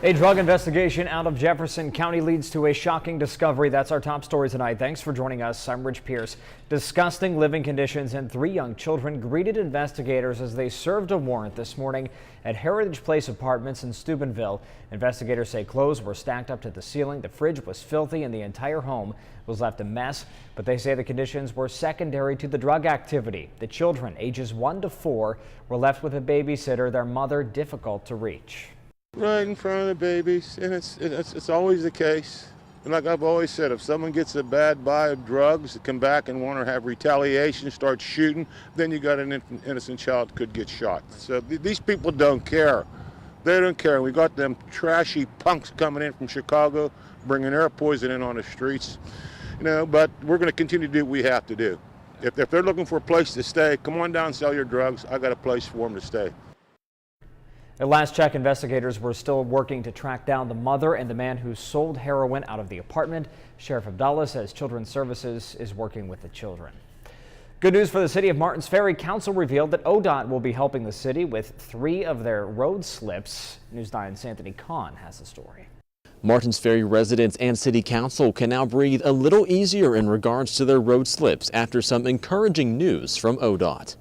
A drug investigation out of Jefferson County leads to a shocking discovery. That's our top story tonight. Thanks for joining us. I'm Rich Pierce. Disgusting living conditions and 3 young children greeted investigators as they served a warrant this morning at Heritage Place Apartments in Steubenville. Investigators say clothes were stacked up to the ceiling, the fridge was filthy, and the entire home was left a mess. But they say the conditions were secondary to the drug activity. The children, ages 1 to 4, were left with a babysitter, their mother difficult to reach. Right in front of the babies, and it's always the case. And like I've always said, if someone gets a bad buy of drugs, they come back and want to have retaliation, start shooting, then you got an innocent child that could get shot. So these people don't care. They don't care. We got them trashy punks coming in from Chicago, bringing air poison in on the streets. But we're going to continue to do what we have to do. If they're looking for a place to stay, come on down and sell your drugs. I got a place for them to stay. At last check, investigators were still working to track down the mother and the man who sold heroin out of the apartment. Sheriff Abdullah says Children's Services is working with the children. Good news for the city of Martins Ferry. Council revealed that ODOT will be helping the city with 3 of their road slips. News 9's Anthony Kahn has the story. Martins Ferry residents and city council can now breathe a little easier in regards to their road slips after some encouraging news from ODOT.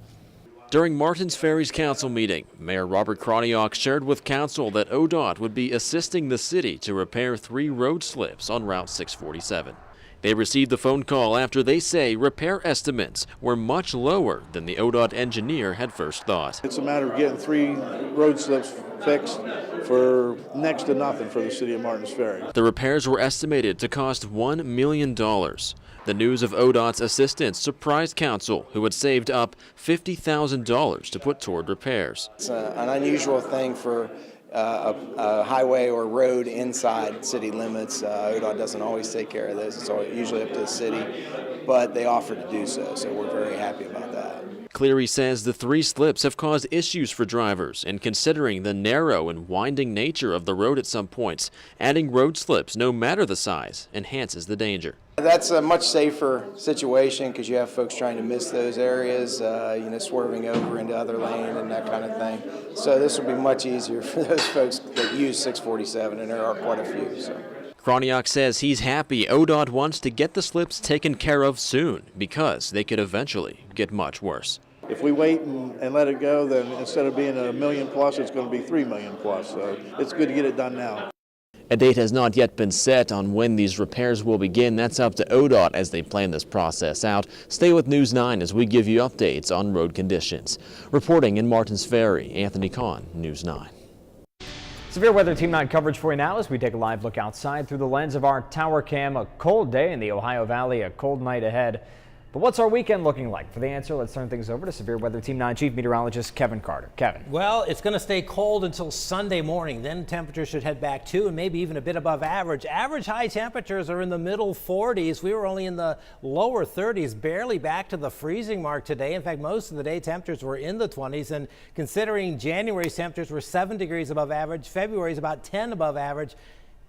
During Martins Ferry's council meeting, Mayor Robert Kroniak shared with council that ODOT would be assisting the city to repair 3 road slips on Route 647. They received the phone call after they say repair estimates were much lower than the ODOT engineer had first thought. It's a matter of getting 3 road slips fixed for next to nothing for the city of Martins Ferry. The repairs were estimated to cost $1 million. The news of ODOT's assistance surprised council, who had saved up $50,000 to put toward repairs. It's an unusual thing for a highway or road inside city limits. ODOT doesn't always take care of this. It's usually up to the city, but they offer to do so, so we're very happy about that. Cleary says the 3 slips have caused issues for drivers, and considering the narrow and winding nature of the road at some points, adding road slips, no matter the size, enhances the danger. That's a much safer situation because you have folks trying to miss those areas, swerving over into other lane and that kind of thing. So this will be much easier for those folks that use 647, and there are quite a few. So. Kroniak says he's happy ODOT wants to get the slips taken care of soon because they could eventually get much worse. If we wait and let it go, then instead of being $1 million plus, it's going to be $3 million plus. So it's good to get it done now. A date has not yet been set on when these repairs will begin. That's up to ODOT as they plan this process out. Stay with News 9 as we give you updates on road conditions. Reporting in Martins Ferry, Anthony Kahn, News 9. Severe weather Team 9 coverage for you now as we take a live look outside through the lens of our tower cam. A cold day in the Ohio Valley, a cold night ahead. But what's our weekend looking like? For the answer, let's turn things over to Severe Weather Team 9 Chief Meteorologist Kevin Carter. Kevin. Well, it's going to stay cold until Sunday morning. Then temperatures should head back to and maybe even a bit above average. Average high temperatures are in the middle 40s. We were only in the lower 30s, barely back to the freezing mark today. In fact, most of the day temperatures were in the 20s. And considering January's temperatures were 7 degrees above average, February's about 10 above average.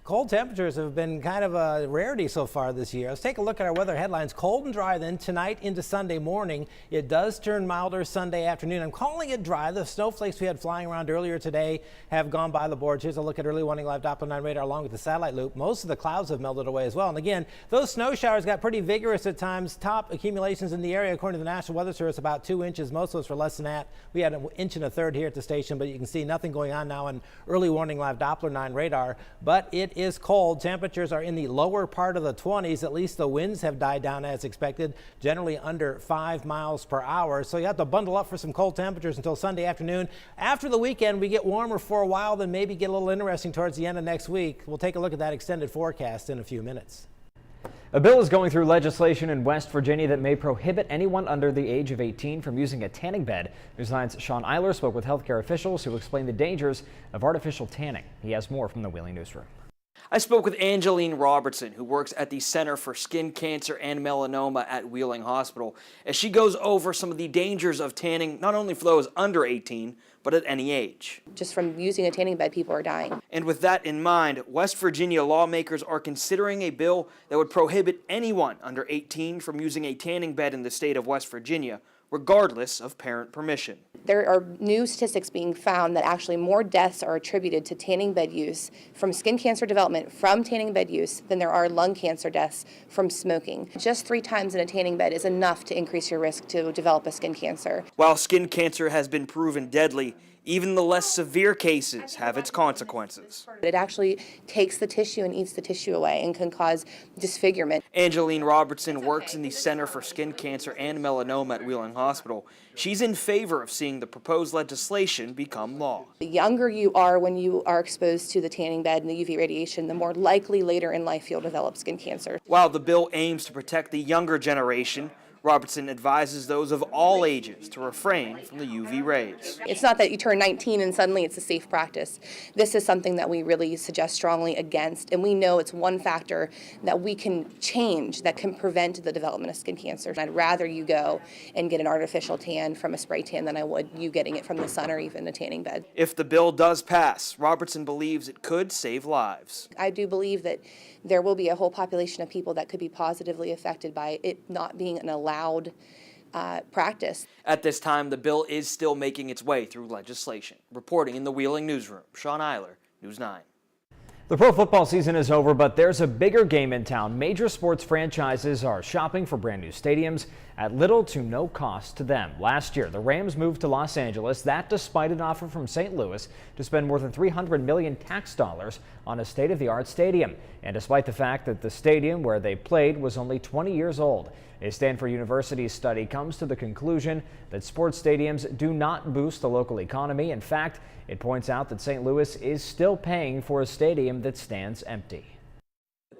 Cold temperatures have been kind of a rarity so far this year. Let's take a look at our weather headlines. Cold and dry then tonight into Sunday morning. It does turn milder Sunday afternoon. I'm calling it dry. The snowflakes we had flying around earlier today have gone by the boards. Here's a look at early warning live Doppler 9 radar along with the satellite loop. Most of the clouds have melted away as well. And again, those snow showers got pretty vigorous at times. Top accumulations in the area, according to the National Weather Service, about 2 inches. Most of us were less than that. We had 1 1/3 inches here at the station, but you can see nothing going on now on early warning live Doppler 9 radar. But it is cold. Temperatures are in the lower part of the 20s. At least the winds have died down as expected, generally under 5 miles per hour. So you have to bundle up for some cold temperatures until Sunday afternoon. After the weekend, we get warmer for a while, then maybe get a little interesting towards the end of next week. We'll take a look at that extended forecast in a few minutes. A bill is going through legislation in West Virginia that may prohibit anyone under the age of 18 from using a tanning bed. News 9's Sean Eiler spoke with healthcare officials who explain the dangers of artificial tanning. He has more from the Wheeling Newsroom. I spoke with Angeline Robertson, who works at the Center for Skin Cancer and Melanoma at Wheeling Hospital, as she goes over some of the dangers of tanning, not only for those under 18, but at any age. Just from using a tanning bed, people are dying. And with that in mind, West Virginia lawmakers are considering a bill that would prohibit anyone under 18 from using a tanning bed in the state of West Virginia regardless of parent permission. There are new statistics being found that actually more deaths are attributed to tanning bed use from skin cancer development from tanning bed use than there are lung cancer deaths from smoking. Just 3 times in a tanning bed is enough to increase your risk to develop a skin cancer. While skin cancer has been proven deadly, even the less severe cases have its consequences. It actually takes the tissue and eats the tissue away and can cause disfigurement. Angeline Robertson works in the Center for Skin Cancer and Melanoma at Wheeling Hospital. She's in favor of seeing the proposed legislation become law. The younger you are when you are exposed to the tanning bed and the UV radiation, the more likely later in life you'll develop skin cancer. While the bill aims to protect the younger generation, Robertson advises those of all ages to refrain from the UV rays. It's not that you turn 19 and suddenly it's a safe practice. This is something that we really suggest strongly against, and we know it's one factor that we can change that can prevent the development of skin cancer. I'd rather you go and get an artificial tan from a spray tan than I would you getting it from the sun or even a tanning bed. If the bill does pass, Robertson believes it could save lives. I do believe that there will be a whole population of people that could be positively affected by it not being an allowed practice. At this time, the bill is still making its way through legislation. Reporting in the Wheeling newsroom, Sean Eiler, News 9. The pro football season is over, but there's a bigger game in town. Major sports franchises are shopping for brand new stadiums at little to no cost to them. Last year, the Rams moved to Los Angeles, that despite an offer from St. Louis to spend more than $300 million tax dollars on a state-of-the-art stadium. And despite the fact that the stadium where they played was only 20 years old. A Stanford University study comes to the conclusion that sports stadiums do not boost the local economy. In fact, it points out that St. Louis is still paying for a stadium that stands empty.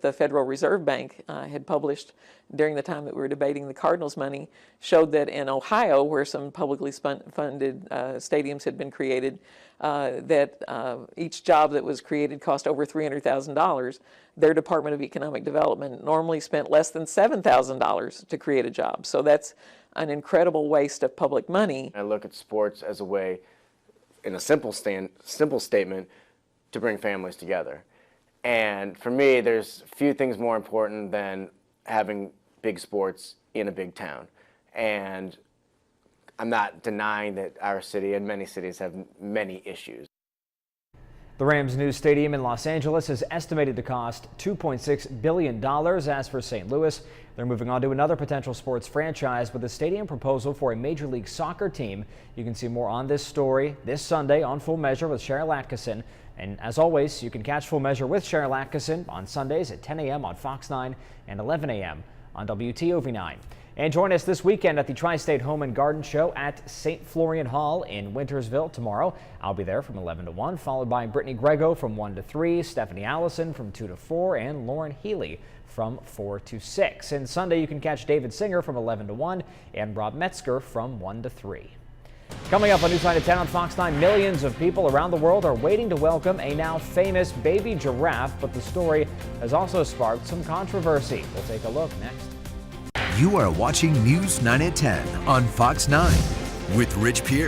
The Federal Reserve Bank had published during the time that we were debating the Cardinals money, showed that in Ohio, where some publicly funded stadiums had been created, that each job that was created cost over $300,000. Their Department of Economic Development normally spent less than $7,000 to create a job. So that's an incredible waste of public money. I look at sports as a way, in a simple statement, to bring families together. And for me, there's few things more important than having big sports in a big town. And I'm not denying that our city and many cities have many issues. The Rams' new stadium in Los Angeles is estimated to cost $2.6 billion. As for St. Louis, they're moving on to another potential sports franchise with a stadium proposal for a Major League Soccer team. You can see more on this story this Sunday on Full Measure with Cheryl Atkinson. And as always, you can catch Full Measure with Cheryl Atkinson on Sundays at 10 a.m. on Fox 9 and 11 a.m. on WTOV 9. And join us this weekend at the Tri-State Home and Garden Show at St. Florian Hall in Wintersville tomorrow. I'll be there from 11 to 1, followed by Brittany Grego from 1 to 3, Stephanie Allison from 2 to 4, and Lauren Healy from 4 to 6. And Sunday, you can catch David Singer from 11 to 1 and Rob Metzger from 1 to 3. Coming up on News 9 at 10 on Fox 9, millions of people around the world are waiting to welcome a now famous baby giraffe, but the story has also sparked some controversy. We'll take a look next. You are watching News 9 at 10 on Fox 9 with Rich Pierce.